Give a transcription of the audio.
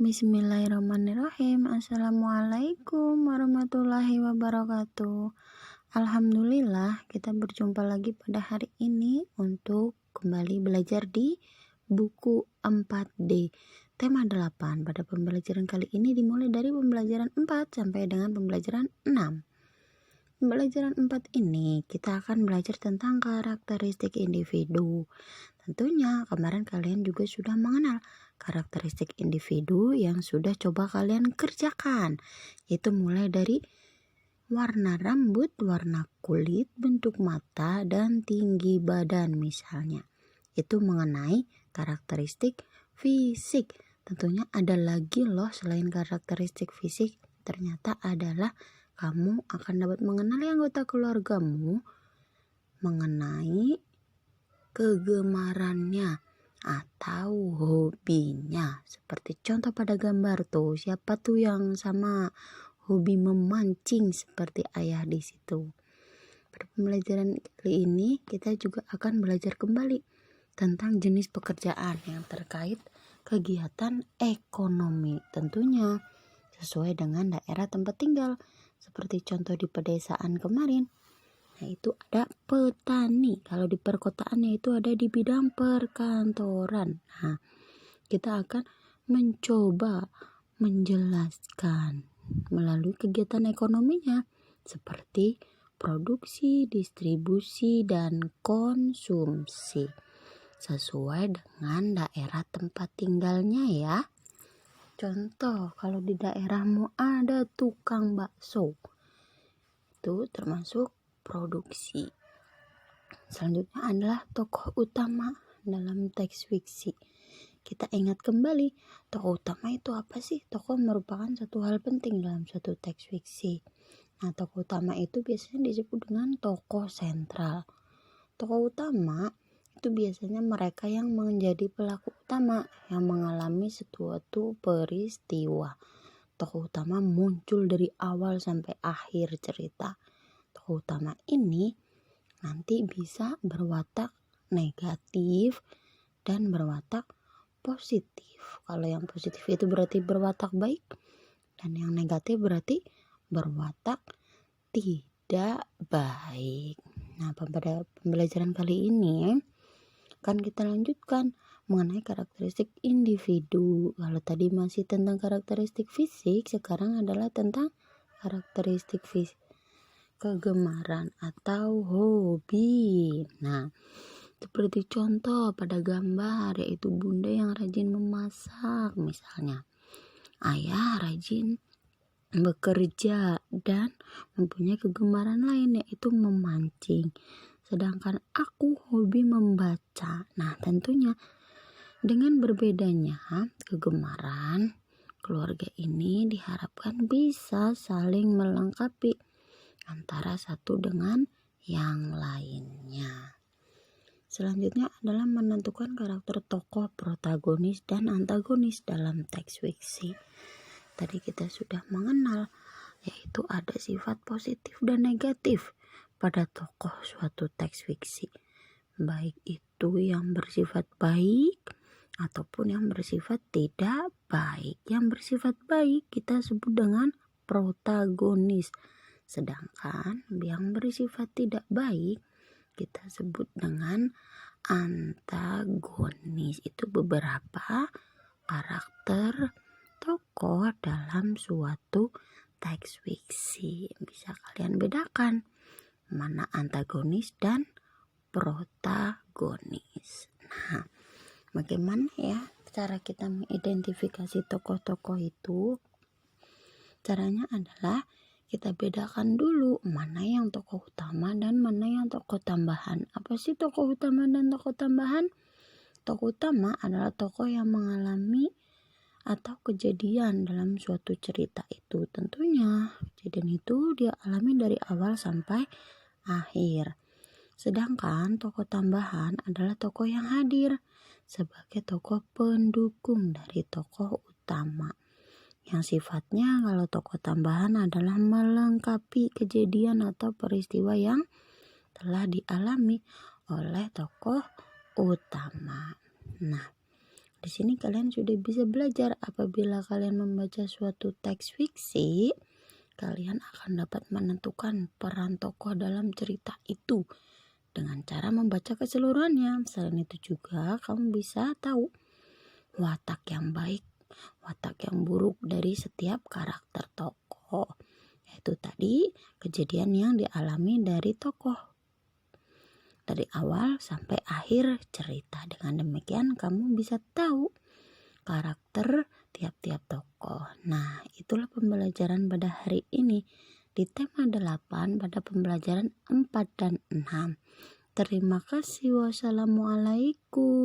Bismillahirrahmanirrahim. Assalamualaikum warahmatullahi wabarakatuh. Alhamdulillah, kita berjumpa lagi pada hari ini untuk kembali belajar di buku 4D tema 8. Pada pembelajaran kali ini dimulai dari pembelajaran 4 sampai dengan pembelajaran 6. Pembelajaran 4 ini kita akan belajar tentang karakteristik individu. Tentunya kemarin kalian juga sudah mengenal karakteristik individu yang sudah coba kalian kerjakan, yaitu mulai dari warna rambut, warna kulit, bentuk mata, dan tinggi badan misalnya. Itu mengenai karakteristik fisik. Tentunya ada lagi loh selain karakteristik fisik, ternyata adalah kamu akan dapat mengenali anggota keluargamu mengenai kegemarannya atau hobinya. Seperti contoh pada gambar tuh, siapa tuh yang sama hobi memancing seperti ayah di situ. Pada pembelajaran kali ini kita juga akan belajar kembali tentang jenis pekerjaan yang terkait kegiatan ekonomi, tentunya sesuai dengan daerah tempat tinggal. Seperti contoh di pedesaan kemarin, itu ada petani. Kalau di perkotaannya itu ada di bidang perkantoran. Nah, kita akan mencoba menjelaskan melalui kegiatan ekonominya seperti produksi, distribusi, dan konsumsi sesuai dengan daerah tempat tinggalnya ya. Contoh, kalau di daerahmu ada tukang bakso, itu termasuk produksi. Selanjutnya adalah tokoh utama dalam teks fiksi. Kita ingat kembali, tokoh utama itu apa sih? Tokoh merupakan satu hal penting dalam suatu teks fiksi. Nah, tokoh utama itu biasanya disebut dengan tokoh sentral. Tokoh utama itu biasanya mereka yang menjadi pelaku utama yang mengalami suatu peristiwa. Tokoh utama muncul dari awal sampai akhir cerita. Tokoh utama ini nanti bisa berwatak negatif dan berwatak positif. Kalau yang positif itu berarti berwatak baik, dan yang negatif berarti berwatak tidak baik. Nah, pada pembelajaran kali ini akan kita lanjutkan mengenai karakteristik individu. Kalau tadi masih tentang karakteristik fisik, sekarang adalah tentang karakteristik fisik kegemaran atau hobi. Nah, seperti contoh pada gambar, yaitu bunda yang rajin memasak misalnya. Ayah rajin bekerja dan mempunyai kegemaran lain, yaitu memancing. Sedangkan aku hobi membaca. Nah, tentunya dengan berbedanya kegemaran, keluarga ini diharapkan bisa saling melengkapi antara satu dengan yang lainnya. Selanjutnya adalah menentukan karakter tokoh protagonis dan antagonis dalam teks fiksi. Tadi kita sudah mengenal, yaitu ada sifat positif dan negatif pada tokoh suatu teks fiksi, baik itu yang bersifat baik ataupun yang bersifat tidak baik. Yang bersifat baik kita sebut dengan protagonis, sedangkan yang bersifat tidak baik kita sebut dengan antagonis. Itu beberapa karakter tokoh dalam suatu teks fiksi. Bisa kalian bedakan mana antagonis dan protagonis. Nah, bagaimana ya cara kita mengidentifikasi tokoh-tokoh itu? Caranya adalah kita bedakan dulu mana yang tokoh utama dan mana yang tokoh tambahan. Apa sih tokoh utama dan tokoh tambahan? Tokoh utama adalah tokoh yang mengalami atau kejadian dalam suatu cerita itu. Tentunya kejadian itu dia alami dari awal sampai akhir. Sedangkan tokoh tambahan adalah tokoh yang hadir sebagai tokoh pendukung dari tokoh utama, yang sifatnya kalau tokoh tambahan adalah melengkapi kejadian atau peristiwa yang telah dialami oleh tokoh utama. Nah, Di sini kalian sudah bisa belajar apabila kalian membaca suatu teks fiksi, kalian akan dapat menentukan peran tokoh dalam cerita itu dengan cara membaca keseluruhannya. Selain itu juga kamu bisa tahu watak yang baik, watak yang buruk dari setiap karakter tokoh. Yaitu tadi kejadian yang dialami dari tokoh dari awal sampai akhir cerita. Dengan demikian kamu bisa tahu karakter tiap-tiap tokoh. Nah, itulah pembelajaran pada hari ini di tema 8 pada pembelajaran 4 dan 6. Terima kasih. Wassalamualaikum.